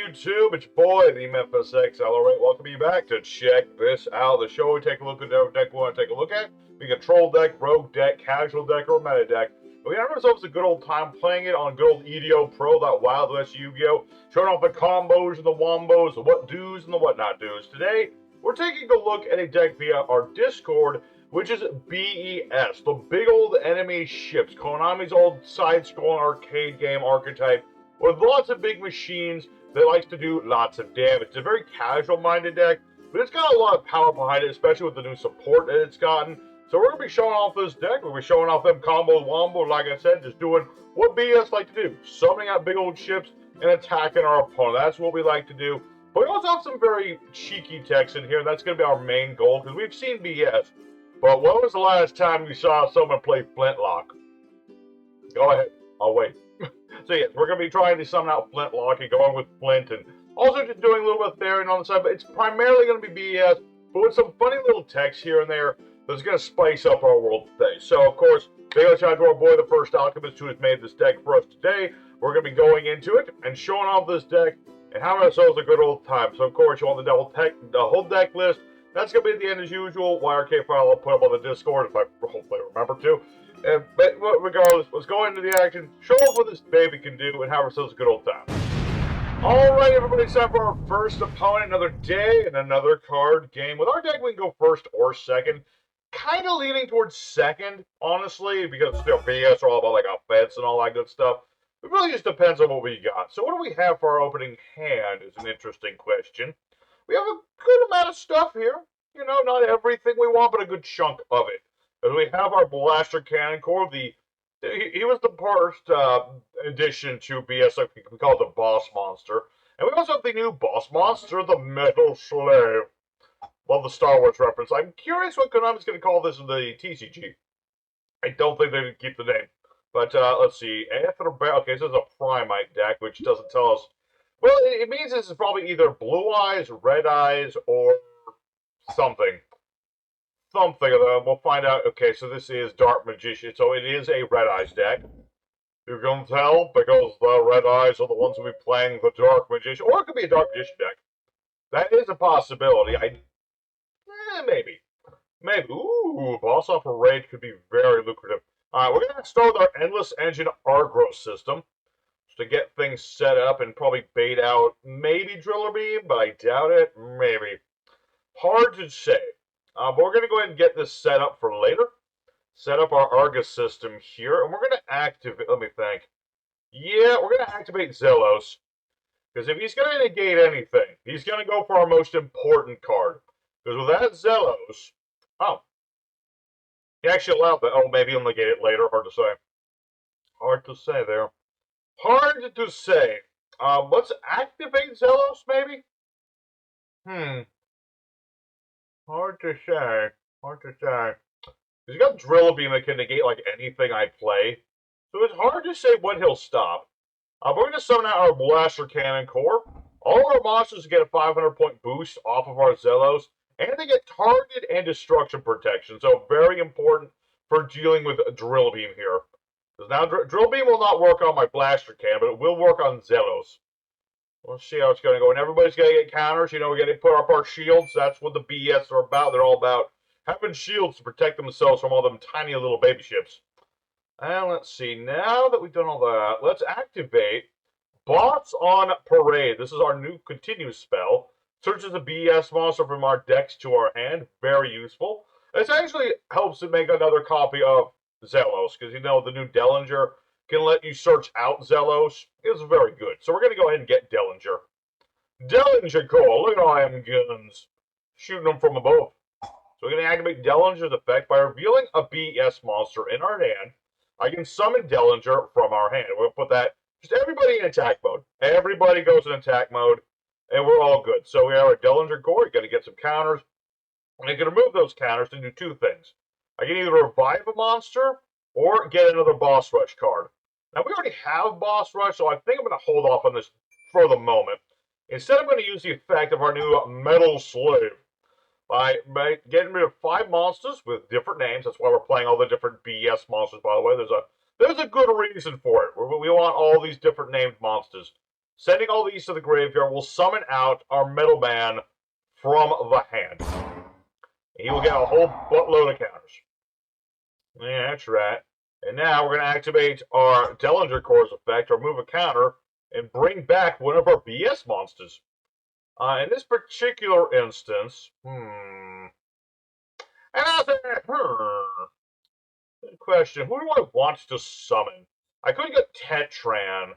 YouTube? It's your boy, the Memphis X. Alright, welcome you back to check this out. The show we take a look at every deck we want to take a look at. We got troll deck, rogue deck, casual deck, or meta deck. We have ourselves a good old time playing it on good old EDO Pro, that Wild West Yu-Gi-Oh! Showing off the combos and the wombos, the what do's and the what not do's. Today, we're taking a look at a deck via our Discord, which is B.E.S, the big old enemy ships, Konami's old side-scrolling arcade game archetype, with lots of big machines that likes to do lots of damage. It's a very casual-minded deck, but it's got a lot of power behind it, especially with the new support that it's gotten. So we're going to be showing off this deck. We'll be showing off them combos, wombos, like I said, just doing what B.E.S like to do. Summoning out big old ships and attacking our opponent. That's what we like to do. But we also have some very cheeky techs in here. That's going to be our main goal, because we've seen B.E.S. But when was the last time you saw someone play Flint Lock? Go ahead. I'll wait. So yes, we're going to be trying to summon out Flint Lock and going with Flint, and also just doing a little bit of Therian on the side, but it's primarily going to be B.E.S, but with some funny little text here and there that's going to spice up our world today. So, of course, big shout out to our boy, the First Alchemist, who has made this deck for us today. We're going to be going into it and showing off this deck and having ourselves a good old time. So, of course, you want the whole deck list. That's going to be at the end as usual. YRK file I'll put up on the Discord if I hopefully remember to. But regardless, let's go into the action, show off what this baby can do, and have ourselves a good old time. Alright, everybody, it's time for our first opponent. Another day and another card game. With our deck, we can go first or second. Kind of leaning towards second, honestly, because B.E.S are all about like offense and all that good stuff. It really just depends on what we got. So what do we have for our opening hand is an interesting question. We have a good amount of stuff here. You know, not everything we want, but a good chunk of it. As we have our Blaster Cannon Core, he was the first addition to B.E.S, like we call it the Boss Monster. And we also have the new Boss Monster, the Metal Slave. Love the Star Wars reference. I'm curious what Konami's going to call this in the TCG. I don't think they would keep the name. But let's see. Okay, this is a Primite deck, which doesn't tell us. Well, it means this is probably either Blue Eyes, Red Eyes, or something. Something of them. We'll find out. Okay, so this is Dark Magician. So it is a Red Eyes deck. You can tell because the Red Eyes are the ones who will be playing the Dark Magician. Or it could be a Dark Magician deck. That is a possibility. Maybe. Maybe. Ooh, Boss Off Parade could be very lucrative. Alright, we're going to start with our Endless Engine Argro system. Just to get things set up and probably bait out maybe Driller Beam, but I doubt it. Maybe. Hard to say. But we're going to go ahead and get this set up for later. Set up our Argus system here. And we're going to activate, let me think. Yeah, we're going to activate Zelos. Because if he's going to negate anything, he's going to go for our most important card. Because without Zelos, oh. He actually allowed that. Oh, maybe he'll negate it later. Hard to say. Hard to say there. Hard to say. Let's activate Zelos, maybe? Hard to say. Hard to say. He's got Drill Beam that can negate like anything I play. So it's hard to say when he'll stop. We're going to summon out our Blaster Cannon Core. All our monsters get a 500-point boost off of our Zelos. And they get target and destruction protection. So very important for dealing with Drill Beam here. Because now Drill Beam will not work on my Blaster Cannon, but it will work on Zelos. Let's see how it's going to go. And everybody's going to get counters. You know, we're going to put up our shields. That's what the B.E.S are about. They're all about having shields to protect themselves from all them tiny little baby ships. And let's see. Now that we've done all that, let's activate Bots on Parade. This is our new continuous spell. Searches a B.E.S monster from our decks to our hand. Very useful. This actually helps to make another copy of Zelos. Because, you know, the new Dellinger can let you search out Zelos. It's very good. So we're going to go ahead and get Dellinger. Dellinger Core. Look at all them guns. Shooting them from above. So we're going to activate Dellinger's effect by revealing a B.E.S monster in our hand. I can summon Dellinger from our hand. We'll put that, just everybody in attack mode. Everybody goes in attack mode, and we're all good. So we have our Dellinger Core. You're going to get some counters. And I can remove those counters to do two things. I can either revive a monster, or get another Boss Rush card. Now, we already have Boss Rush, so I think I'm going to hold off on this for the moment. Instead, I'm going to use the effect of our new Metal Slave. By getting rid of 5 monsters with different names. That's why we're playing all the different B.E.S monsters, by the way. There's a good reason for it. We want all these different named monsters. Sending all these to the graveyard will summon out our Metal Man from the hand. He will get a whole buttload of counters. Yeah, that's right. And now we're going to activate our Dellinger Core's effect, or move a counter, and bring back one of our B.S. monsters. In this particular instance, And good question. Who do I want to summon? I could get Tetran.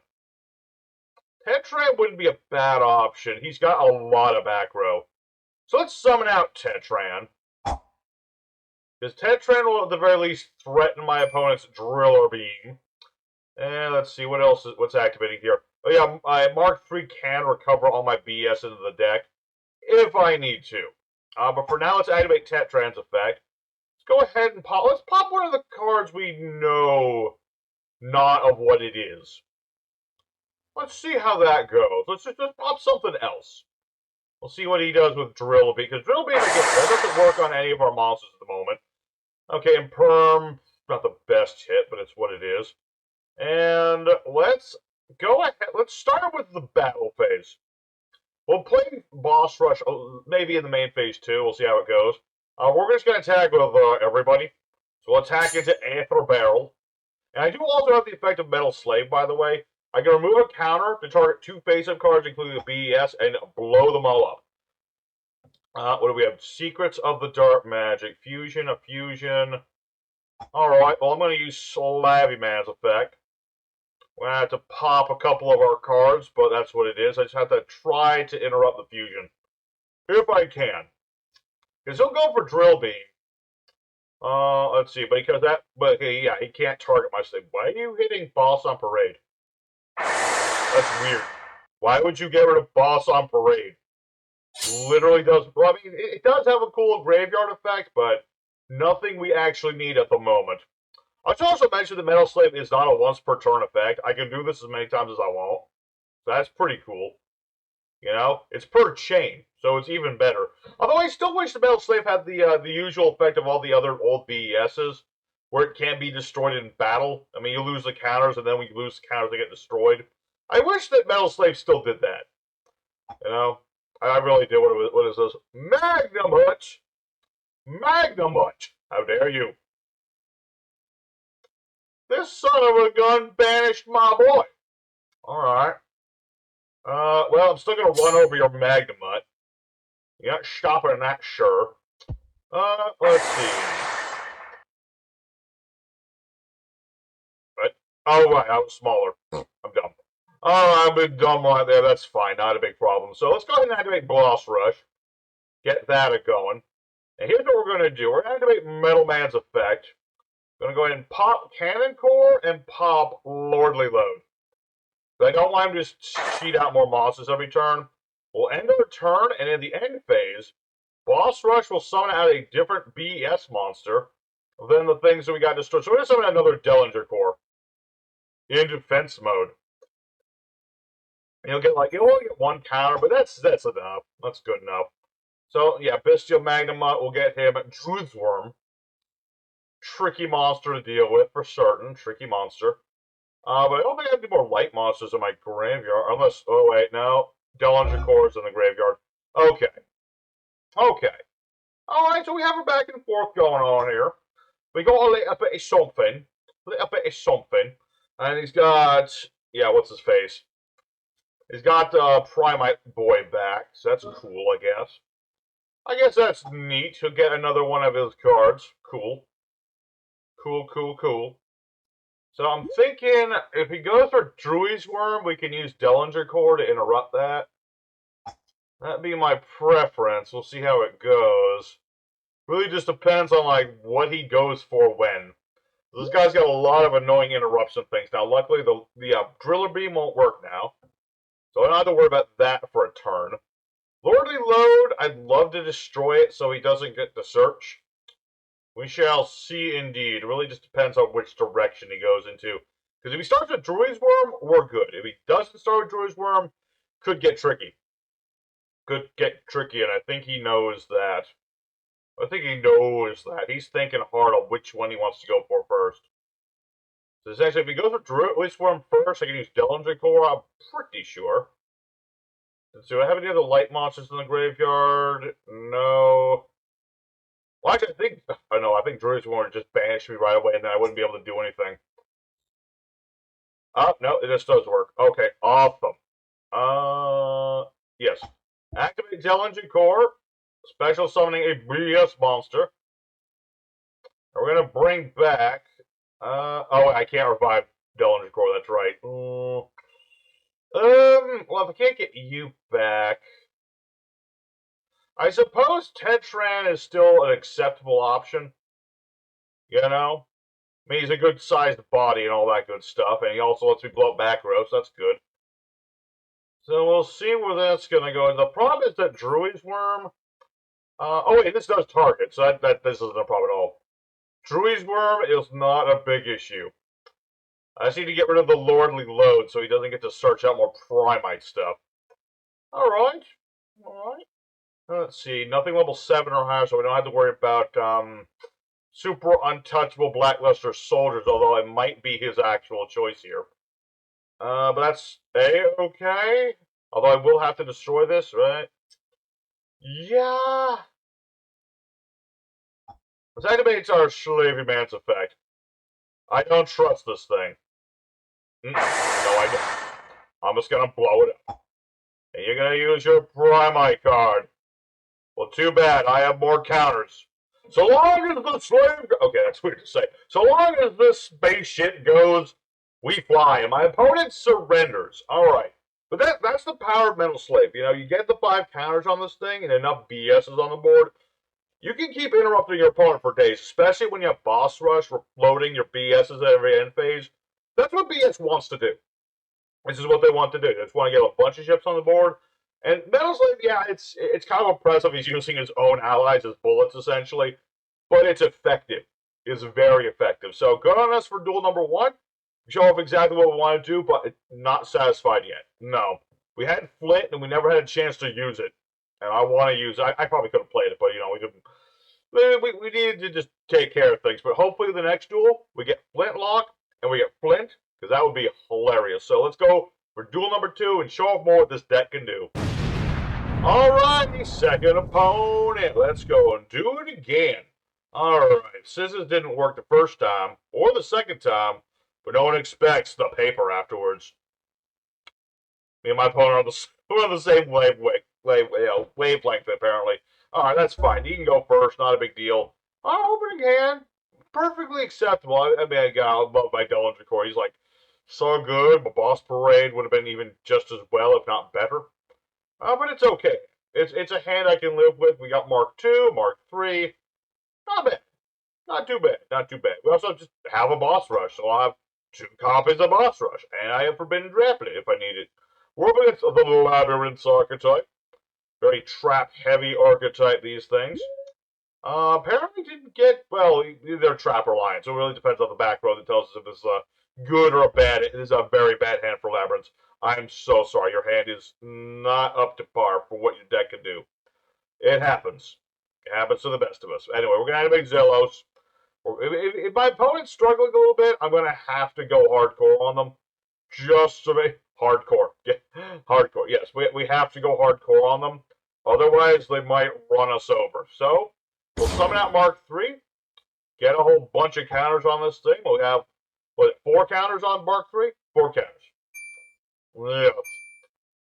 Tetran wouldn't be a bad option. He's got a lot of back row. So let's summon out Tetran. Because Tetran will at the very least threaten my opponent's Driller Beam. And let's see, what else what's activating here? Oh yeah, Mark 3 can recover all my BS into the deck, if I need to. But for now, let's activate Tetran's effect. Let's go ahead and let's pop one of the cards we know not of what it is. Let's see how that goes. Let's just pop something else. We'll see what he does with Drill Beam, because Drill Beam, again, that doesn't work on any of our monsters at the moment. Okay, and Perm, not the best hit, but it's what it is. And let's go ahead. Let's start with the battle phase. We'll play Boss Rush maybe in the main phase too. We'll see how it goes. We're just going to attack with everybody. So we'll attack into Aether Barrel. And I do also have the effect of Metal Slave, by the way. I can remove a counter to target 2 face-up cards, including the B.E.S, and blow them all up. What do we have? Secrets of the Dark Magic. Fusion, a fusion. Alright, well, I'm going to use Slavy Man's effect. We're going to have to pop a couple of our cards, but that's what it is. I just have to try to interrupt the fusion. If I can. Because he'll go for Drill Beam. Let's see, but yeah, he can't target my slave. Why are you hitting Boss on Parade? That's weird. Why would you get rid of Boss on Parade? Literally does, well, I mean, it does have a cool graveyard effect, but nothing we actually need at the moment. I should also mention that Metal Slave is not a once per turn effect. I can do this as many times as I want. So that's pretty cool. You know, it's per chain, so it's even better. Although I still wish the Metal Slave had the usual effect of all the other old B.E.S's, where it can't be destroyed in battle. I mean, you lose the counters, and then when you lose the counters, they get destroyed. I wish that Metal Slave still did that. You know, I really did. What is this? Magnum Hutch! Magnum Hutch! How dare you! This son of a gun banished my boy. Alright. Well, I'm still going to run over your Magnemite. You're not stopping that, sure. Let's see. What? Oh, right, I was smaller. I'm dumb. Oh, I've been dumb right there. That's fine. Not a big problem. So let's go ahead and activate Boss Rush. Get that going. And here's what we're going to do. We're going to activate Metal Man's effect. We're going to go ahead and pop Cannon Core and pop Lordly Load. I don't want him to just cheat out more monsters every turn. We'll end our turn, and in the end phase, Boss Rush will summon out a different B.E.S monster than the things that we got destroyed. So we're going to summon another Dellinger Core in defense mode. You'll only get one counter, but that's enough. That's good enough. So, yeah, Bestial Magnemite will get him Druthworm. Tricky monster to deal with, for certain. Tricky monster. But I don't think I have any more light monsters in my graveyard, unless, oh wait, no. Dellinger Core is in the graveyard. Okay. Okay. Alright, so we have a back and forth going on here. We got a little bit of something. A little bit of something. And he's got, yeah, what's his face? He's got Primite Boy back, so that's cool, I guess. I guess that's neat. He'll get another one of his cards. Cool. Cool, cool, cool. So I'm thinking, if he goes for Druid's Worm, we can use Dellinger Core to interrupt that. That'd be my preference. We'll see how it goes. Really just depends on, like, what he goes for when. This guy's got a lot of annoying interruption things. Now, luckily, the Driller Beam won't work now. So I don't have to worry about that for a turn. Lordly Load, I'd love to destroy it so he doesn't get to search. We shall see indeed. It really just depends on which direction he goes into. Because if he starts with Druid's Worm, we're good. If he doesn't start with Druid's Worm, could get tricky. Could get tricky, and I think he knows that. I think he knows that. He's thinking hard on which one he wants to go for first. So it's actually, if he goes for Druid Swarm first, I can use Dellinger Core, I'm pretty sure. Let's see, do I have any other light monsters in the graveyard? No. Well, actually, I think Druid Swarm would just banish me right away, and then I wouldn't be able to do anything. Oh, no, this does work. Okay, awesome. Yes. Activate Dellinger Core, special summoning a B.E.S monster. And we're gonna bring back, oh, I can't revive Dellinger Core, that's right. Well, if I can't get you back, I suppose Tetran is still an acceptable option. You know? I mean, he's a good sized body and all that good stuff, and he also lets me blow up back row, so that's good. So we'll see where that's gonna go. The problem is that Druid's Worm. Oh wait, this does target, so this isn't a problem at all. Druid's Worm is not a big issue. I just need to get rid of the Lordly Load so he doesn't get to search out more Primite stuff. Alright. Alright. Let's see, nothing level 7 or higher, so we don't have to worry about super untouchable Blackluster Soldiers, although it might be his actual choice here. But that's A-okay. Although I will have to destroy this, right? Yeah. This activates our Slavey Man's effect. I don't trust this thing. No, I don't. I'm just gonna blow it up. And you're gonna use your Primite card. Well, too bad. I have more counters. So long as the slave... Okay, that's weird to say. So long as this space shit goes, we fly. And my opponent surrenders. Alright. But that's the power of Mental Slave. You know, you get the 5 counters on this thing and enough BSs on the board. You can keep interrupting your opponent for days, especially when you have Boss Rush for floating your BSs at every end phase. That's what B.S wants to do. This is what they want to do. They just want to get a bunch of ships on the board. And Metal Slave, yeah, it's kind of impressive. He's using his own allies as bullets, essentially. But it's effective. It's very effective. So good on us for duel number 1. Show off exactly what we want to do, but not satisfied yet. No. We had Flint, and we never had a chance to use it. And I want to use it. I probably could have played it, but, you know, we couldn't. We needed to just take care of things. But hopefully the next duel, we get Flint Lock, and we get Flint, because that would be hilarious. So let's go for duel number 2 and show off more what this deck can do. Alrighty, second opponent. Let's go and do it again. Alright, scissors didn't work the first time, or the second time, but no one expects the paper afterwards. Me and my opponent are on the same wavelength, apparently. Alright, that's fine. You can go first, not a big deal. Opening hand, perfectly acceptable. I mean, I love my Dellinger Core. He's like, so good. My Boss Parade would have been even just as well, if not better. But it's okay. It's a hand I can live with. We got Mark 2, Mark 3. Not bad. Not too bad. Not too bad. We also just have a Boss Rush, so I'll have 2 copies of Boss Rush. And I have Forbidden Drafted if I need it. We're up against the Labrynth archetype. Very trap-heavy archetype, these things. Apparently didn't get, well, they're trap reliant, so it really depends on the back row that tells us if this is a good or a bad. It is a very bad hand for Labrynth. I'm so sorry. Your hand is not up to par for what your deck can do. It happens. It happens to the best of us. Anyway, we're going to animate Zelos. If my opponent's struggling a little bit, I'm going to have to go hardcore on them. Just to make... Hardcore. Yeah, hardcore. Yes, we have to go hardcore on them. Otherwise, they might run us over. So, we'll summon out Mark 3. Get a whole bunch of counters on this thing. We'll have, 4 counters on Mark 3? 4 counters. Yeah.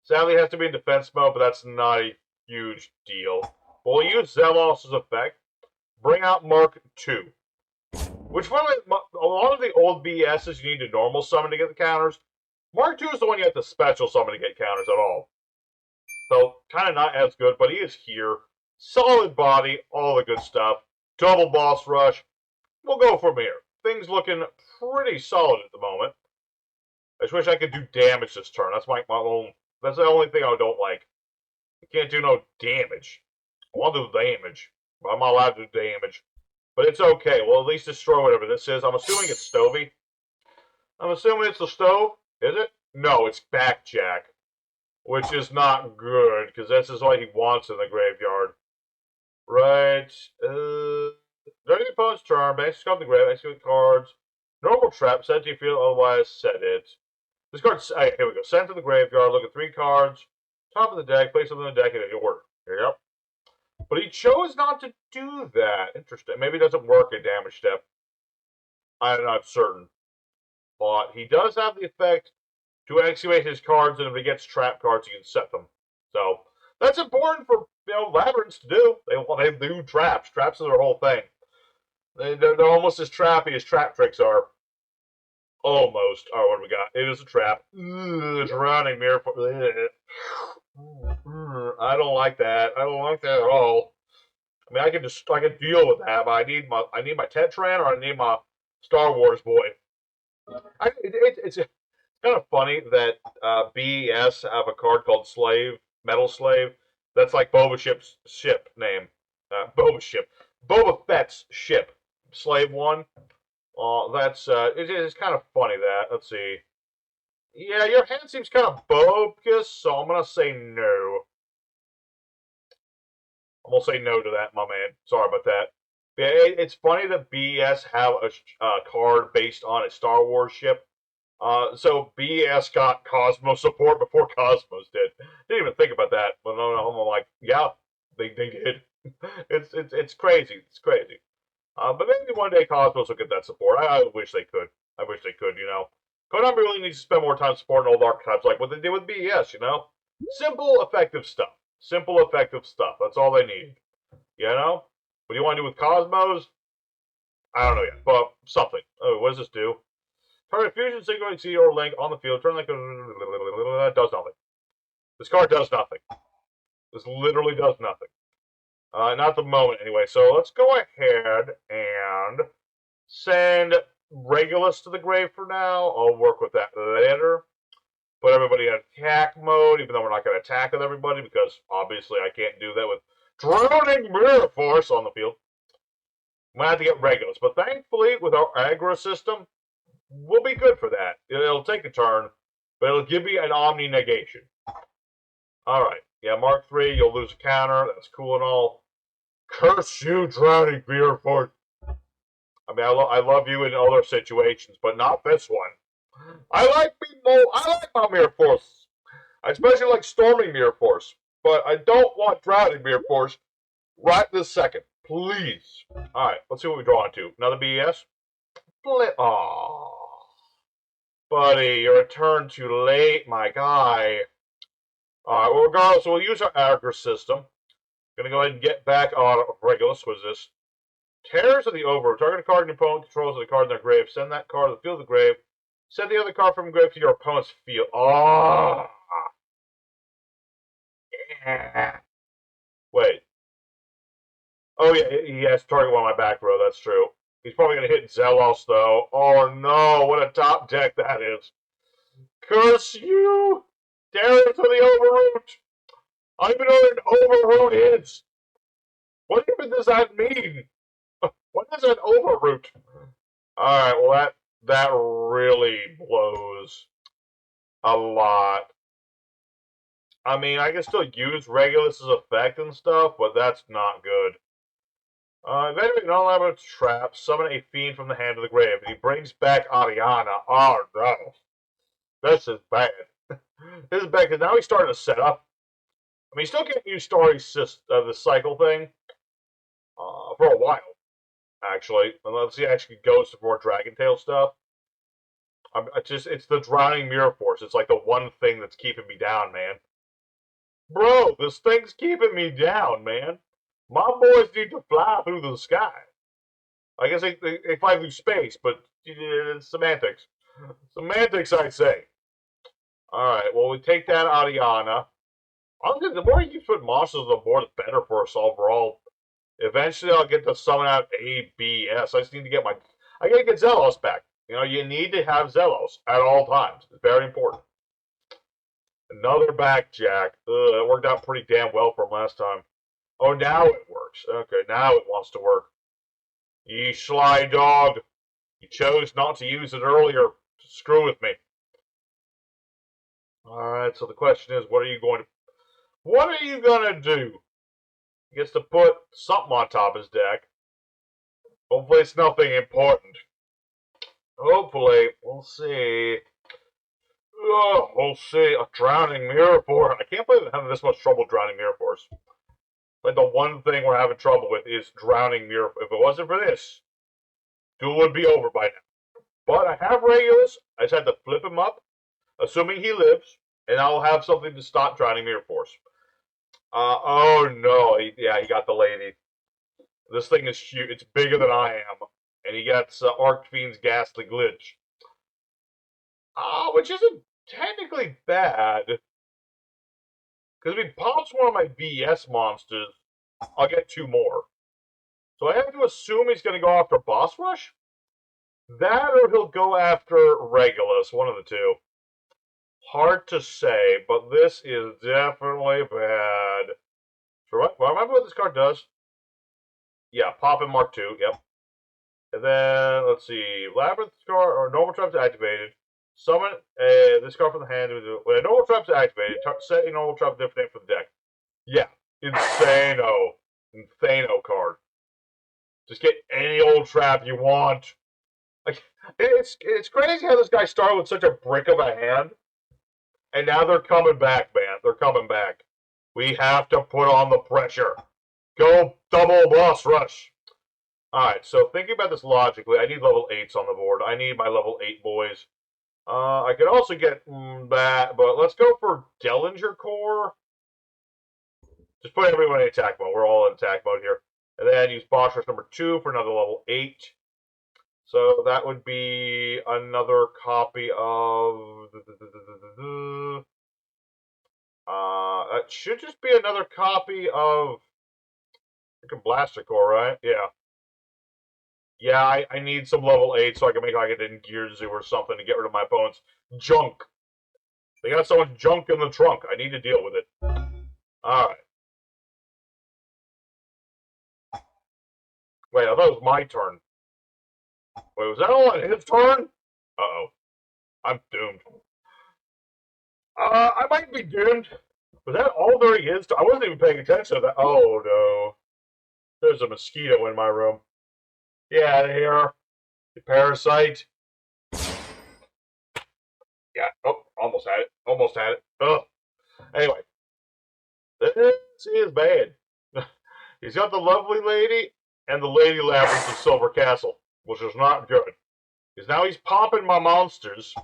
Sadly, it has to be in defense mode, but that's not a huge deal. We'll use Zelos' effect. Bring out Mark 2. Which one? A lot of the old BSs you need to normal summon to get the counters. Mark 2 is the one you have to special summon to get counters at all. So, kind of not as good, but he is here. Solid body, all the good stuff. Double Boss Rush. We'll go from here. Things looking pretty solid at the moment. I just wish I could do damage this turn. That's that's the only thing I don't like. I can't do no damage. I want to do damage. I'm not allowed to do damage. But it's okay. We'll at least destroy whatever this is. I'm assuming it's Stovey. I'm assuming it's the stove. Is it? No, it's Backjack. Which is not good, because this is what he wants in the graveyard. Right. During the opponent's turn, execute the grave, execute cards. Normal trap. Set to your field, otherwise set it. This card, here we go. Send to the graveyard. Look at 3 cards. Top of the deck. Place them in the deck in order. Yep. But he chose not to do that. Interesting. Maybe it doesn't work at damage step. I'm not certain. But he does have the effect to excavate his cards, and if he gets trap cards, he can set them. So that's important for Labrynths to do. They do traps. Traps are their whole thing. They're almost as trappy as trap tricks are. Almost. Oh, what do we got? It is a trap. Drowning mirror. I don't like that. I don't like that at all. I mean, I can deal with that, but I need my Tetran or I need my Star Wars boy. It's kind of funny that B.E.S have a card called Slave, Metal Slave. That's like Boba Ship's ship name. Boba Fett's ship. Slave 1. It's kind of funny that. Let's see. Yeah, your hand seems kind of bogus, so I'm going to say no. I'm going to say no to that, my man. Sorry about that. Yeah, it's funny that B.E.S have a card based on a Star Wars ship. So B.E.S got Cosmos support before Cosmos did. Didn't even think about that, but no, I'm like, yeah, they did. It's crazy. It's crazy. But maybe one day Cosmos will get that support. I wish they could. I wish they could. Konami really needs to spend more time supporting old archetypes like what they did with B.E.S. Simple, effective stuff. Simple, effective stuff. That's all they need. What do you want to do with Cosmos? I don't know yet, but something. Oh, what does this do? Target fusion signal see your link on the field. Turn like does nothing. This card does nothing. This literally does nothing. Not at the moment, anyway. So let's go ahead and send Regulus to the grave for now. I'll work with that later. Put everybody in attack mode, even though we're not going to attack with everybody, because obviously I can't do that with Drowning Mirror Force on the field. I'm going to have to get Regulus. But thankfully, with our aggro system, we'll be good for that. It'll take a turn, but it'll give me an Omni negation. Alright. Yeah, Mark 3, you'll lose a counter. That's cool and all. Curse you, Drowning Mirror Force. I mean, I love you in other situations, but not this one. I like my Mirror Force. I especially like Storming Mirror Force, but I don't want Drowning Mirror Force right this second. Please. Alright, let's see what we draw into. Another B.E.S. Aww. Buddy, you're a turn too late, my guy. Alright, well, regardless, we'll use our aggro system. Gonna go ahead and get back on Regulus. What is this? Terrors of the Over. Target a card your opponent controls of the card in their grave. Send that card to the field of the grave. Send the other card from the grave to your opponent's field. Oh! Yeah. Wait. Oh, yeah, he has to target one of my back row. That's true. He's probably going to hit Zelos, though. Oh, no. What a top deck that is. Curse you! Terrors of the Overroot! I don't even know what an Overroot is. What even does that mean? What is an Overroot? Alright, well, that really blows a lot. I mean, I can still use Regulus's effect and stuff, but that's not good. Eventually, no Labrynth trap, summon a fiend from the hand of the grave, and he brings back Ariana. Oh, no. This is bad. This is bad, because now he's starting to set up. I mean, he still can't use the cycle thing for a while, actually. Unless he actually goes to more Dragon Tail stuff. It's the Drowning Mirror Force. It's like the one thing that's keeping me down, man. Bro, this thing's keeping me down, man. My boys need to fly through the sky. I guess they fly through space, but it's semantics. Semantics, I say. Alright, well, we take that Ariana. Honestly, the more you keep putting monsters on the board, the better for us overall. Eventually, I'll get to summon out A.B.S. I just need to get I gotta get Zelos back. You need to have Zelos at all times. It's very important. Another backjack. That worked out pretty damn well for him last time. Oh, now it works. Okay, now it wants to work. Ye sly dog. You chose not to use it earlier. Screw with me. Alright, so the question is, what are you going to do? He gets to put something on top of his deck. Hopefully it's nothing important. Hopefully, we'll see. Oh, we'll see. A drowning mirror force. I can't believe I'm having this much trouble drowning mirror force. Like, the one thing we're having trouble with is drowning mirror. If it wasn't for this, duel would be over by now. But I have Regulus. I just had to flip him up, assuming he lives, and I'll have something to stop drowning mirror force. Oh no. He got the lady. This thing is huge. It's bigger than I am. And he gets Arcfiend's Ghastly Glitch. Which isn't technically bad. Because if he pops one of my B.E.S monsters, I'll get 2 more. So I have to assume he's going to go after Boss Rush? That or he'll go after Regulus, one of the two. Hard to say, but this is definitely bad. Well, remember what this card does? Yeah, pop in Mark II, yep. And then, let's see, Labrynth card, or normal traps activated. Summon this card from the hand. When a normal trap's activated, set a normal trap different name for the deck. Yeah, Insano. Insano card. Just get any old trap you want. Like, it's crazy how this guy started with such a brick of a hand, and now they're coming back, man. They're coming back. We have to put on the pressure. Go double boss rush. Alright, so thinking about this logically, I need level 8s on the board. I need my level 8 boys. I could also get that, but let's go for Dellinger Core. Just put everyone in attack mode. We're all in attack mode here. And then use boss rush number 2 for another level 8. So that would be another copy of... that should just be another copy of... Blaster Core, right? Yeah. Yeah, I need some level 8 so I can make like it in Gear Zoo or something to get rid of my opponent's junk. They got so much junk in the trunk. I need to deal with it. Alright. Wait, I thought it was my turn. Wait, was that all on his turn? Uh-oh. I'm doomed. I might be doomed. Was that all there is? I wasn't even paying attention to that. Oh, no. There's a mosquito in my room. Get out of here, you parasite. Yeah, oh, almost had it. Almost had it. Ugh. Anyway, this is bad. He's got the lovely lady and the lady Labrynth of Silver Castle, which is not good. Because now he's popping my monsters.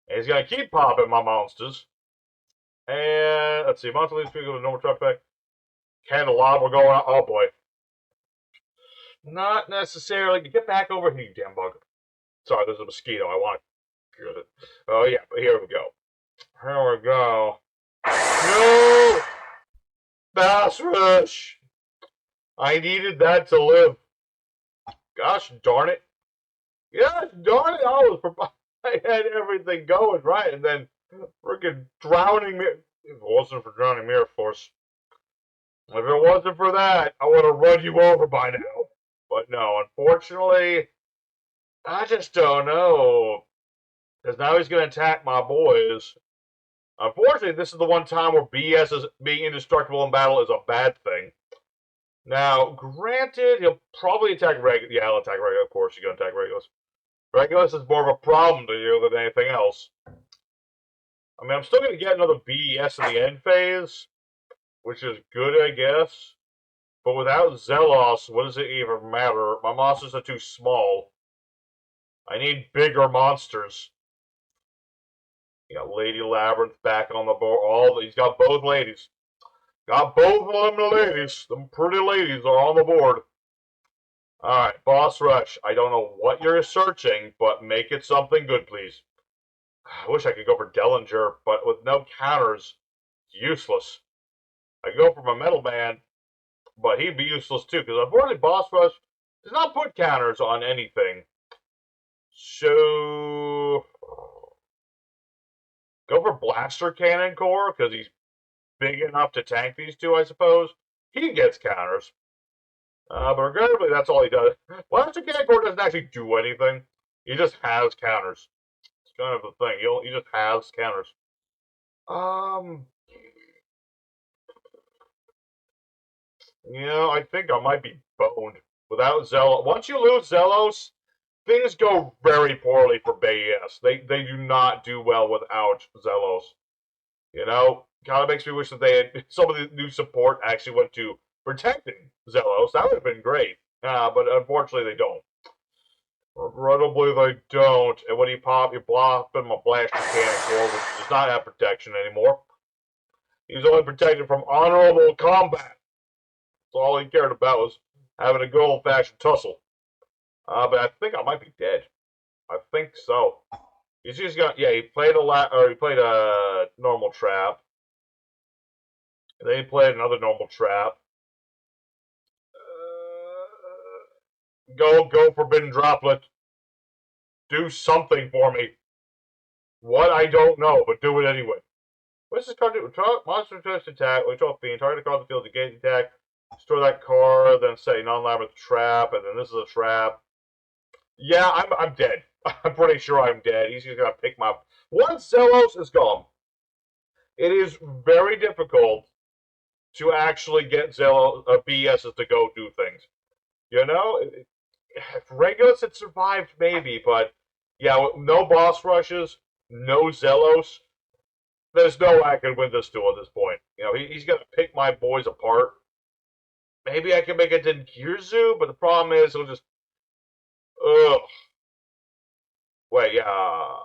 And he's going to keep popping my monsters. And, let's see, monster leads people to normal trap back. Candelabra going out. Oh, boy. Not necessarily. Get back over here, you damn bug. Sorry, there's a mosquito. I want to get it. Oh, yeah, but here we go. Here we go. No! Boss Rush! I needed that to live. Gosh darn it. Gosh darn it. I had everything going right, and then freaking drowning me. If it wasn't for drowning mirror force. If it wasn't for that, I would have run you over by now. But no, unfortunately, I just don't know. Because now he's going to attack my boys. Unfortunately, this is the one time where B.E.S. is being indestructible in battle is a bad thing. Now, granted, he'll probably attack Regulus. Yeah, he'll attack Regulus. Of course, he's going to attack Regulus. Regulus is more of a problem to you than anything else. I mean, I'm still going to get another B.E.S. in the end phase, which is good, I guess. But without Zelos, what does it even matter? My monsters are too small. I need bigger monsters. You got Lady Labrynth back on the board. He's got both ladies. Got both of them ladies. Them pretty ladies are on the board. Alright, Boss Rush. I don't know what you're searching, but make it something good, please. I wish I could go for Dellinger, but with no counters, it's useless. I could go for my Metal Man, but he'd be useless too, because unfortunately Boss Rush does not put counters on anything. So... go for Blaster Cannon Core, because he's big enough to tank these two, I suppose. He gets counters. But regrettably, that's all he does. Blaster Cannon Core doesn't actually do anything. He just has counters. It's kind of the thing. He just has counters. You know, I think I might be boned. Without Zelos. Once you lose Zelos, things go very poorly for B.E.S. They do not do well without Zelos. You know, kind of makes me wish that they had some of the new support actually went to protecting Zelos. That would have been great. But unfortunately, they don't. Regrettably, they don't. And when you pop, you blop him a blast mechanic core, which does not have protection anymore. He's only protected from honorable combat. That's all he cared about was having a good old-fashioned tussle. But I think I might be dead. I think so. He's just got, yeah, he played a normal trap. And then he played another normal trap. Go, Forbidden Droplet. Do something for me. What, I don't know, but do it anyway. What's this card do? Monster test attack, which off being target across the field to gauge attack. Store that card, then say non-labyrinth trap, and then this is a trap. Yeah, I'm dead. I'm pretty sure I'm dead. He's just gonna pick my. Once Zelos is gone, it is very difficult to actually get B.E.S. to go do things. You know, if Regulus had survived, maybe, but yeah, no boss rushes, no Zelos. There's no way I can win this duel at this point. You know, he's gonna pick my boys apart. Maybe I can make it to Yugioh, but the problem is he'll just. Ugh. Wait, yeah.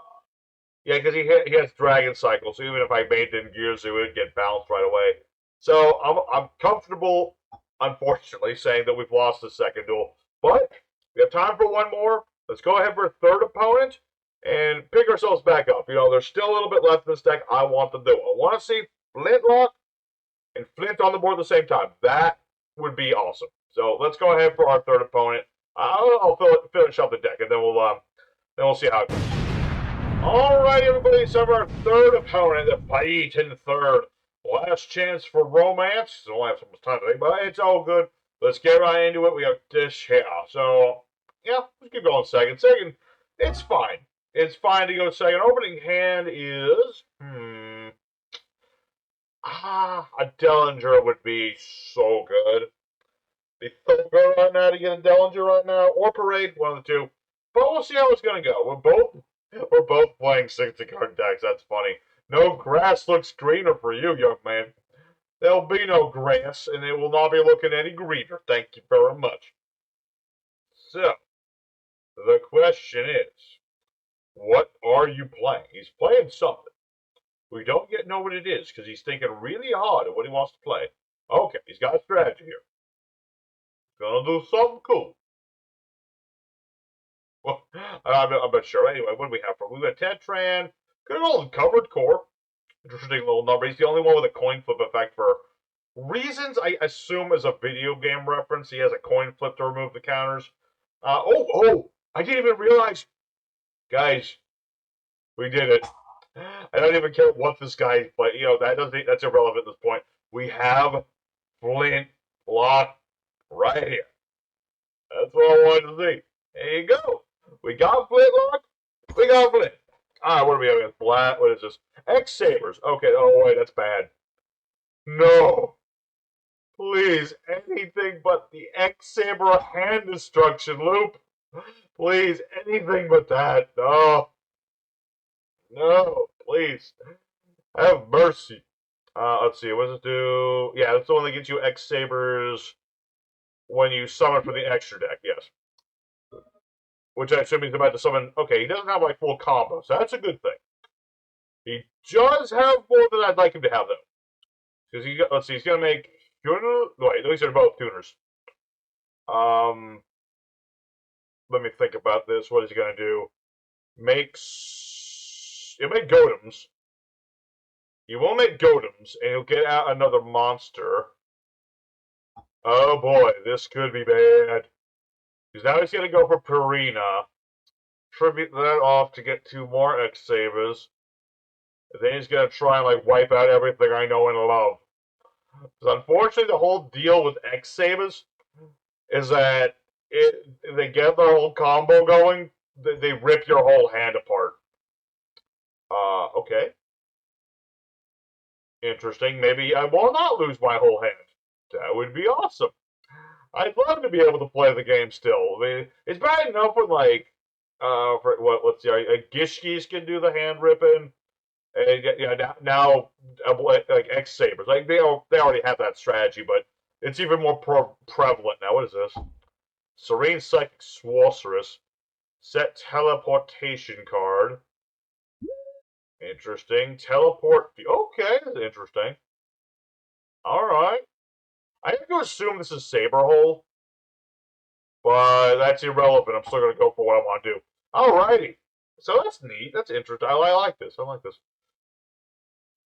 Yeah, because he has Dragon Cycle, so even if I made it in Yugioh, it would get bounced right away. So I'm comfortable, unfortunately, saying that we've lost the second duel. But we have time for one more. Let's go ahead for a third opponent and pick ourselves back up. You know, there's still a little bit left in this deck I want to do. I want to see Flint Lock and Flint on the board at the same time. That would be awesome. So let's go ahead for our third opponent. I'll finish up the deck, and then we'll see how it goes. All right, everybody. So our third opponent, the fight in third. Last chance for romance. Don't have so much time today, but it's all good. Let's get right into it. We have this here. So yeah, let's keep going. Second, it's fine. It's fine to go second. Opening hand is a Dellinger would be so good. Be so good right now to get a Dellinger right now, or Parade, one of the two. But we'll see how it's gonna go. We're both playing 60-card decks. That's funny. No grass looks greener for you, young man. There'll be no grass, and it will not be looking any greener. Thank you very much. So, the question is, what are you playing? He's playing something. We don't yet know what it is, because he's thinking really hard of what he wants to play. Okay, he's got a strategy here. Gonna do something cool. Well, I'm not sure. Anyway, what do we have for? We got Tetran. Good old covered core. Interesting little number. He's the only one with a coin flip effect for reasons I assume is a video game reference. He has a coin flip to remove the counters. I didn't even realize. Guys, we did it. I don't even care what this guy plays. You know, that's irrelevant at this point. We have Flint Lock right here. That's what I wanted to see. There you go. We got Flint Lock. We got Flint. Alright, what are we having? Flat. What is this? X-sabers. Okay, oh wait, that's bad. No. Please, anything but the X-saber hand destruction loop. Please, anything but that. No. No, please. Have mercy. Let's see, what does it do? Yeah, that's the one that gets you X-sabers when you summon from the extra deck, yes. Which I assume he's about to summon. Okay, he doesn't have like full combo, so that's a good thing. He does have more than I'd like him to have, though. Because let's see, he's gonna make wait, these are both tuners. Let me think about this. What is he gonna do? He'll make Gotems. He will make Gotems, and he'll get out another monster. Oh boy, this could be bad. Because now he's going to go for Purina. Tribute that off to get 2 more X-sabers. And then he's going to try and like wipe out everything I know and love. Because unfortunately, the whole deal with X-sabers is that if they get their whole combo going, they rip your whole hand apart. Okay. Interesting. Maybe I will not lose my whole hand. That would be awesome. I'd love to be able to play the game still. I mean, it's bad enough when, like, Let's see. Gishkis can do the hand ripping, and now like X-sabers. Like they already have that strategy, but it's even more prevalent now. What is this? Serene Psychic Sorceress. Set teleportation card. Interesting. Teleport. Okay, that's interesting. Alright. I have to assume this is Saber Hole, but that's irrelevant. I'm still going to go for what I want to do. Alrighty. So that's neat. That's interesting. I like this. I like this.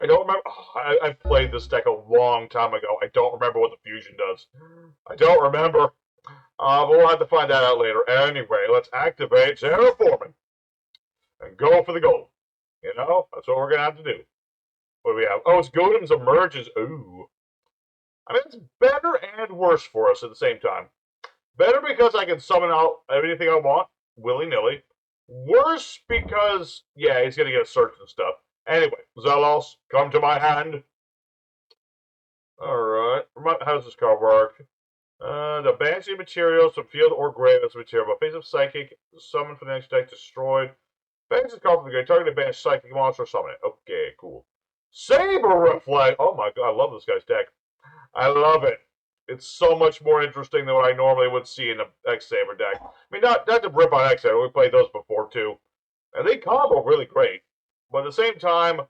I don't remember. Oh, I played this deck a long time ago. I don't remember what the fusion does. I don't remember. But we'll have to find that out later. Anyway, let's activate Terraforming and go for the gold. You know, that's what we're going to have to do. What do we have? Oh, it's Gotem's Emerges. Ooh. I mean, it's better and worse for us at the same time. Better because I can summon out anything I want, willy-nilly. Worse because, yeah, he's going to get a search and stuff. Anyway, Zelos, come to my hand. Alright. How does this card work? The banished materials from field or grave as material. But face of Psychic, summon for the next deck, destroyed. Banish the card from the grave, target a banished Psychic monster, summon it. Okay, cool. Saber Reflect! Oh my god, I love this guy's deck. I love it. It's so much more interesting than what I normally would see in an X-saber deck. I mean, not to rip on X-saber, we played those before too. And they combo really great. But at the same time,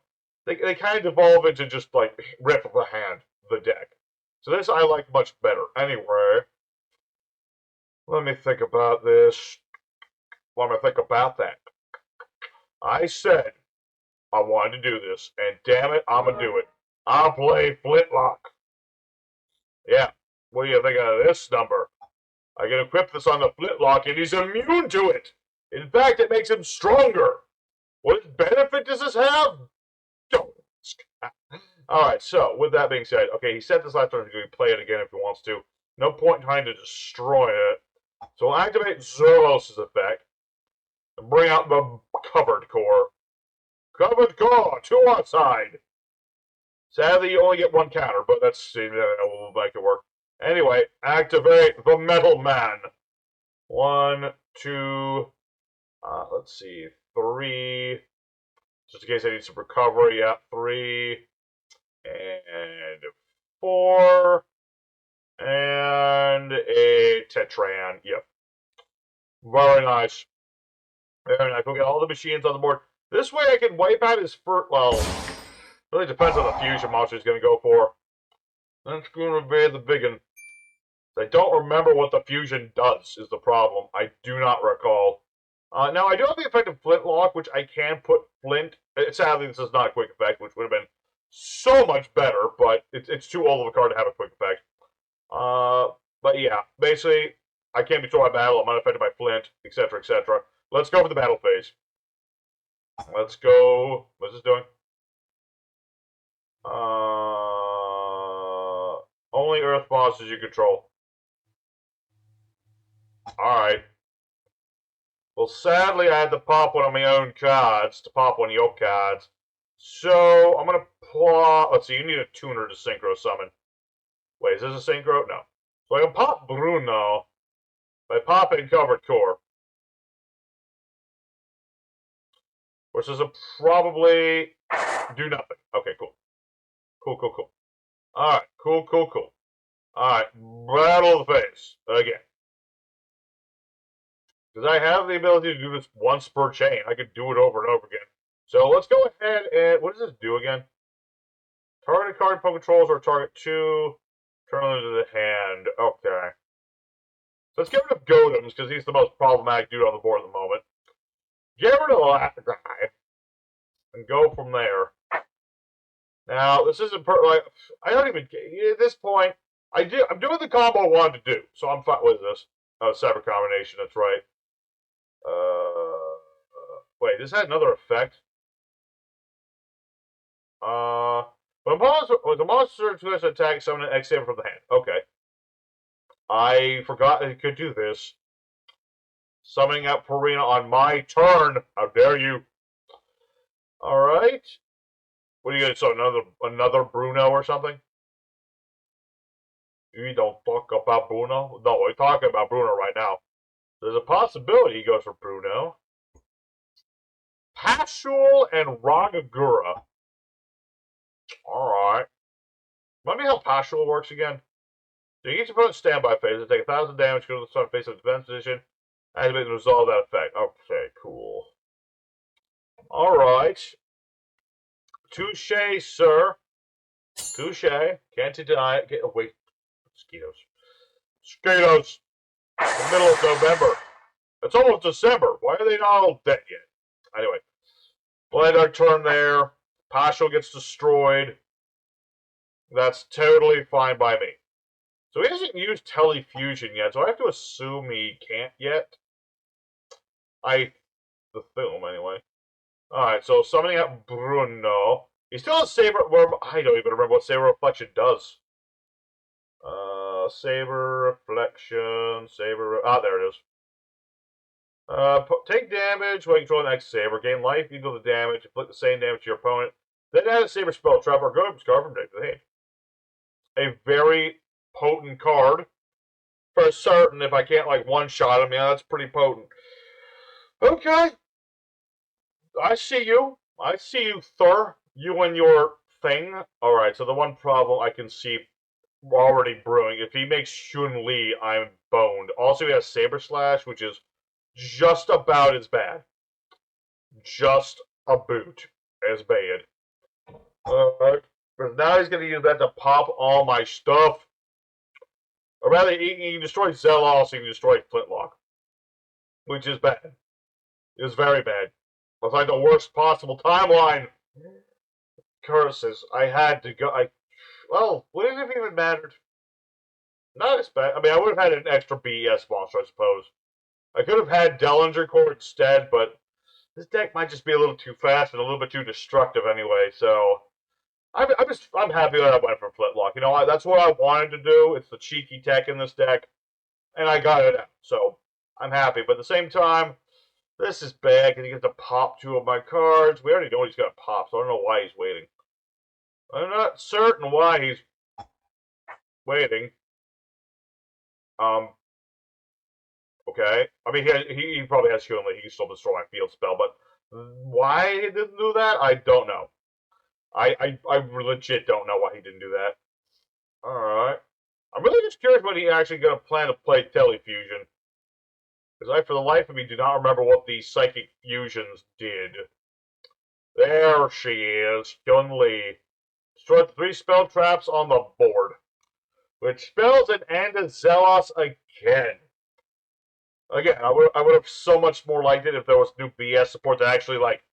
they kind of devolve into just like rip of the hand, the deck. So this I like much better. Anyway, let me think about this. Let me think about that. I said I wanted to do this, and damn it, I'm gonna do it. I'll play Flint Lock. Yeah, what do you think of this number? I can equip this on the Flint Lock, and he's immune to it. In fact, it makes him stronger. What benefit does this have? Don't. Alright, so, with that being said, okay, he said this last turn, he's going to play it again if he wants to. No point in trying to destroy it. So we'll activate Zelos' effect. And bring out the Covered Core. Covered Core, to our side. Sadly, you only get one counter, but that's, we'll make it work. Anyway, activate the Metal Man. 1, 2, let's see, 3. Just in case I need some recovery, yeah, 3, and 4, and a Tetran, yep. Very nice. Very nice. We'll get all the machines on the board. This way I can wipe out his first, well, really depends on the fusion monster he's going to go for. That's going to be the big one. I don't remember what the fusion does, is the problem. I do not recall. Now, I do have the effect of Flint Lock, which I can put Flint. Sadly, this is not a quick effect, which would have been so much better, but it's too old of a card to have a quick effect. But yeah, basically, I can't be destroyed by battle. I'm unaffected by Flint, etc., etc. Let's go for the battle phase. Let's go. What's this doing? Only Earth monsters you control. Alright. Well, sadly, I had to pop one of my own cards to pop one of your cards. So, I'm going to plot... Let's see, you need a tuner to synchro summon. Wait, is this a synchro? No. So I can pop Bruno by popping Covered Core. Which is probably do nothing. Okay, cool. Cool. Alright, cool. Alright, battle of the face. Again. Because I have the ability to do this once per chain. I could do it over and over again. So let's go ahead and... What does this do again? Target card Poke controls or target 2. Turn them into the hand. Okay. So let's get rid of Gotems, because he's the most problematic dude on the board at the moment. Get rid of that guy. And go from there. Now, this isn't like I don't even at this point. I'm doing the combo I wanted to do, so I'm fine with this. Cyber combination. That's right. Wait, this had another effect. When the monster tries to attack, summon an X-saber from the hand. Okay. I forgot I could do this. Summoning out Purina on my turn. How dare you? Alright. What are you gonna say? Another Bruno or something? You don't talk about Bruno? No, we're talking about Bruno right now. There's a possibility he goes for Bruno. Pashul and Ragagura. Alright. Remind me how Pashul works again? So each opponent's standby phase will take 1,000 damage, go to the start phase of defense position, activate and resolve that effect. Okay, cool. Alright. Touche, sir. Touche. Can't deny it. Oh, wait. Mosquitoes. Mosquitoes! The middle of November. It's almost December. Why are they not all dead yet? Anyway. We'll end our turn there. Pashul gets destroyed. That's totally fine by me. So he hasn't used Telefusion yet, so I have to assume he can't yet. The film, anyway. Alright, so summoning out Bruno. He still has Saber. I don't even remember what Saber Reflection does. Saber Reflection. Saber. Ah, there it is. Take damage while controlling an X-saber. Gain life equal to damage. Inflict the same damage to your opponent. Then add a Saber spell trap or go to card from deck to the hand. A very potent card. For certain, if I can't, like, one-shot him, yeah, that's pretty potent. Okay. I see you. I see you, Thur. You and your thing. Alright, so the one problem I can see already brewing, if he makes Xun-Li, I'm boned. Also, he has Saber Slash, which is just about as bad. Just a boot as bad. Alright. But now he's going to use that to pop all my stuff. Or rather, he can destroy Zelos, he can destroy Flint Lock. Which is bad. It's very bad. It's like the worst possible timeline. Curses. I had to go. Well, would it have even mattered? Not as bad. I mean, I would have had an extra B.E.S monster, I suppose. I could have had Dellinger Core instead, but this deck might just be a little too fast and a little bit too destructive anyway, so I'm happy that I went for Flint Lock. You know, that's what I wanted to do. It's the cheeky tech in this deck, and I got it out, so I'm happy. But at the same time, this is bad because he gets to pop 2 of my cards. We already know he's going to pop, so I don't know why he's waiting. I'm not certain why he's waiting. Okay. I mean, he probably has Xun-Li. He can still destroy my field spell, but why he didn't do that, I don't know. I legit don't know why he didn't do that. Alright. I'm really just curious when he actually going to plan to play Telefusion. Because I, for the life of me, do not remember what these Psychic Fusions did. There she is, Xun-Li. Destroyed 3 spell traps on the board. Which spells an end to Zelos again. Again, I would have so much more liked it if there was new B.E.S support that actually, like,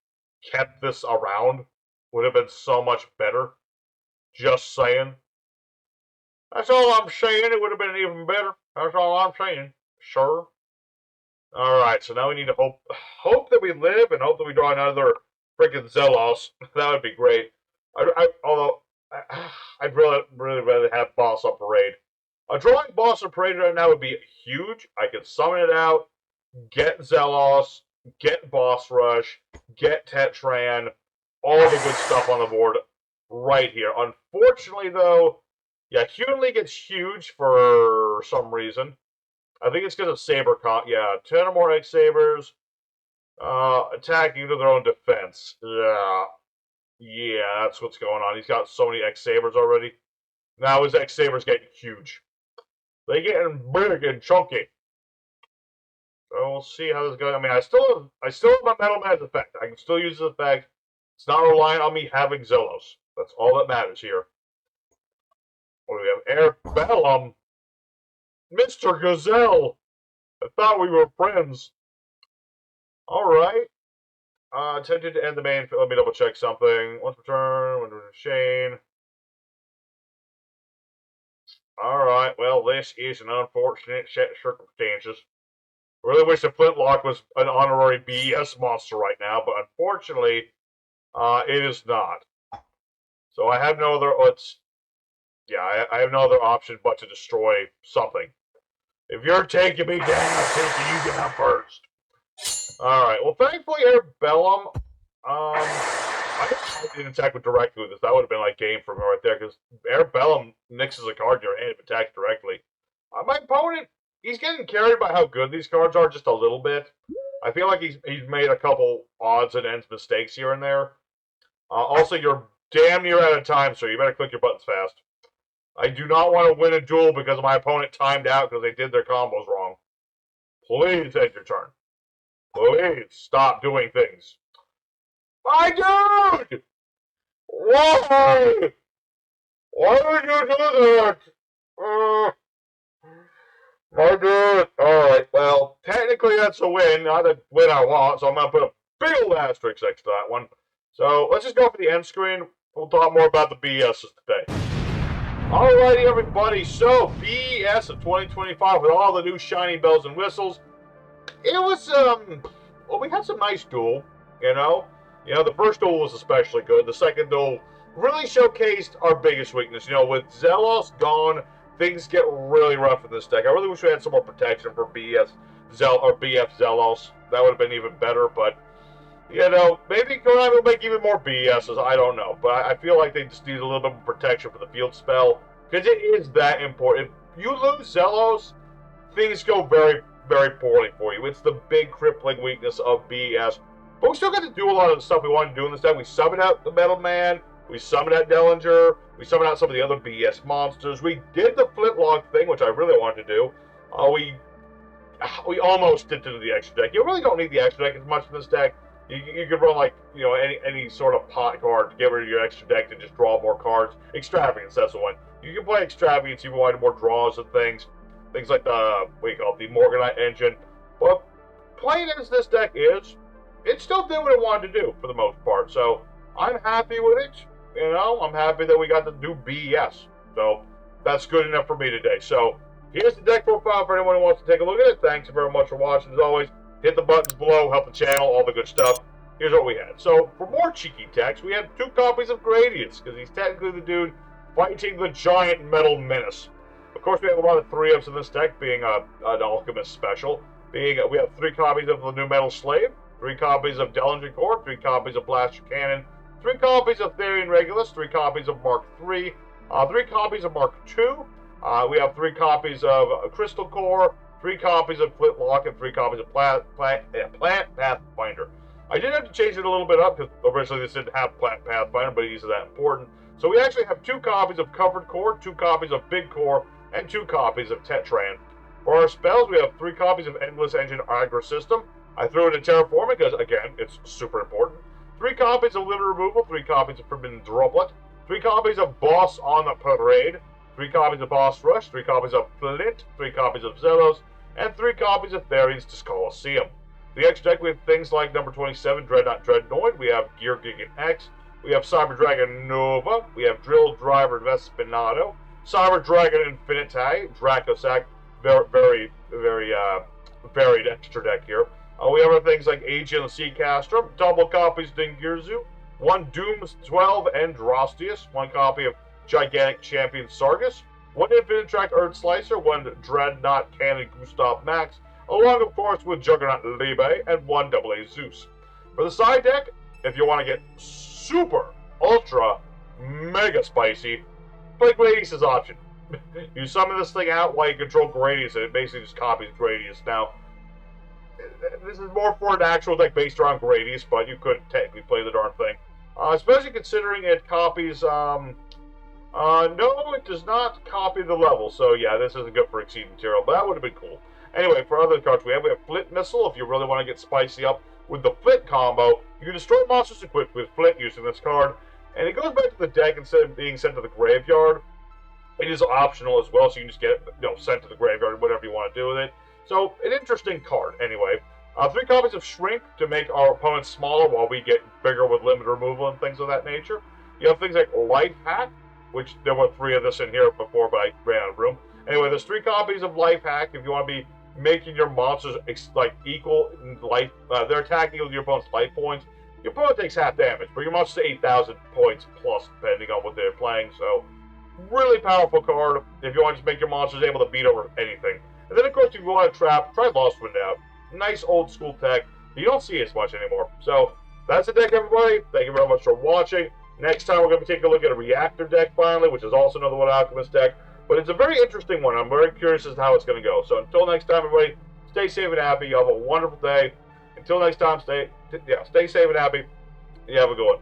kept this around. Would have been so much better. Just saying. That's all I'm saying. It would have been even better. That's all I'm saying. Sure. Alright, so now we need to hope that we live and hope that we draw another freaking Zelos. That would be great. Although, I'd really rather have Boss on Parade. A drawing Boss on Parade right now would be huge. I could summon it out, get Zelos, get Boss Rush, get Tetran, all the good stuff on the board right here. Unfortunately, though, yeah, Xun-Li gets huge for some reason. I think it's because of Saber Con. Yeah, 10 or more X-sabers. Attack you to their own defense. Yeah, that's what's going on. He's got so many X-sabers already. Now his X-sabers getting huge. They getting big and chunky. So we'll see how this goes. I mean, I still have my Metal Man's effect. I can still use this effect. It's not relying on me having Zelos. That's all that matters here. What do we have? Air Bellum. Mr. Gazelle. I thought we were friends. Alright. Attempted to end the main. Let me double check something. Once per turn, when Shane. Alright, well, this is an unfortunate set of circumstances. I really wish the Flint Lock was an honorary B.E.S monster right now, but unfortunately, it is not. So I have no other. I have no other option but to destroy something. If you're taking me down, I'm taking you down first. Alright, well, thankfully, Air Bellum, I didn't attack with directly with this. That would have been like game for me right there, because Air Bellum nixes a card in your hand if it attacks directly. My opponent, he's getting carried by how good these cards are just a little bit. I feel like he's made a couple odds and ends mistakes here and there. Also, you're damn near out of time, so you better click your buttons fast. I do not want to win a duel because my opponent timed out because they did their combos wrong. Please end your turn. Please stop doing things. My dude! Why? Why would you do that? My dude. Alright, well, technically that's a win. Not a win I want, so I'm going to put a big old asterisk next to that one. So let's just go for the end screen. We'll talk more about the B.E.S today. Alrighty, everybody. So, B.E.S of 2025 with all the new shiny bells and whistles. It was, well, we had some nice duel, you know. The first duel was especially good. The second duel really showcased our biggest weakness. With Zelos gone, things get really rough in this deck. I really wish we had some more protection for B.F. Zelos. That would have been even better, but, maybe Konami will make even more B.E.Ss. I don't know. But I feel like they just need a little bit more protection for the field spell, because it is that important. If you lose Zelos, things go very, very poorly for you. It's the big crippling weakness of B.E.S. But we still got to do a lot of the stuff we wanted to do in this deck. We summoned out the Metal Man. We summoned out Dellinger. We summoned out some of the other B.E.S monsters. We did the Flint Lock thing, which I really wanted to do. We almost did to the extra deck. You really don't need the extra deck as much in this deck. You could run, like, any sort of pot card to get rid of your extra deck to just draw more cards. Extravagance, that's the one. You can play Extravagance if you wanted more draws and things. Things like the Morganite engine. But playing as this deck is, it still did what it wanted to do for the most part. So I'm happy with it. I'm happy that we got to do B.E.S. So that's good enough for me today. So here's the deck profile for anyone who wants to take a look at it. Thanks very much for watching. As always, hit the buttons below, help the channel, all the good stuff. Here's what we had. So for more cheeky text, we had 2 copies of Gradius, because he's technically the dude fighting the giant metal menace. Of course, we have a lot of 3-ups in this deck, being an Alchemist special. We have 3 copies of the New Metal Slave, 3 copies of Dellinger Core, 3 copies of Blaster Cannon, 3 copies of Therian Regulus, 3 copies of Mark III, 3 copies of Mark II. We have 3 copies of Crystal Core, 3 copies of Flint Lock, and 3 copies of Plant Pathfinder. I did have to change it a little bit up, because originally this didn't have Plant Pathfinder, but he's that important. So we actually have 2 copies of Covered Core, 2 copies of Big Core, and 2 copies of Tetran. For our spells, we have 3 copies of Endless Engine Agro System. I threw in a Terraforming because, again, it's super important. 3 copies of Litter Removal, 3 copies of Forbidden Droplet, 3 copies of Boss on the Parade, 3 copies of Boss Rush, 3 copies of Flint, 3 copies of Zelos, and 3 copies of Therian's Coliseum. The X deck, we have things like number 27, Dreadnought Dreadnoid, we have Gear Gigant X, we have Cyber Dragon Nova, we have Drill Driver Vespinato, Cyber Dragon Infinitae, Dracosac, very varied extra deck here. We have things like Aegean Sea Castrum, double copies Dingirzu, 1 Dooms 12 Androstius, 1 copy of Gigantic Champion Sargus, 1 Infinite Track Earth Slicer, 1 Dreadnought Cannon Gustav Max, along of course with Juggernaut Libe, and 1 AA Zeus. For the side deck, if you want to get super, ultra, mega spicy, play Gradius' option. You summon this thing out while you control Gradius, and it basically just copies Gradius. Now, this is more for an actual deck based around Gradius, but you could technically play the darn thing. Especially considering it copies, no, it does not copy the level, so yeah, this isn't good for Exceed material, but that would have been cool. Anyway, for other cards we have Flint Missile. If you really want to get spicy up with the Flint combo, you can destroy monsters equipped with Flint using this card, and it goes back to the deck instead of being sent to the graveyard. It is optional as well, so you can just get it, sent to the graveyard, whatever you want to do with it. So, an interesting card, anyway. 3 copies of Shrink to make our opponents smaller while we get bigger with limit removal and things of that nature. You have things like Life Hack, which there were 3 of this in here before, but I ran out of room. Anyway, there's 3 copies of Life Hack if you want to be making your monsters equal in life. They're attacking equal to your opponent's life points. Your opponent takes half damage, but your monster's 8,000 points plus, depending on what they're playing. So, really powerful card if you want to just make your monsters able to beat over anything. And then, of course, if you want to trap, try Lost Wind out. Nice old school tech. You don't see as much anymore. So, that's the deck, everybody. Thank you very much for watching. Next time, we're going to be taking a look at a Reactor deck, finally, which is also another one Alchemist deck. But it's a very interesting one. I'm very curious as to how it's going to go. So, until next time, everybody, stay safe and happy. You have a wonderful day. Until next time, stay safe and happy. You have a good one.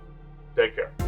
Take care.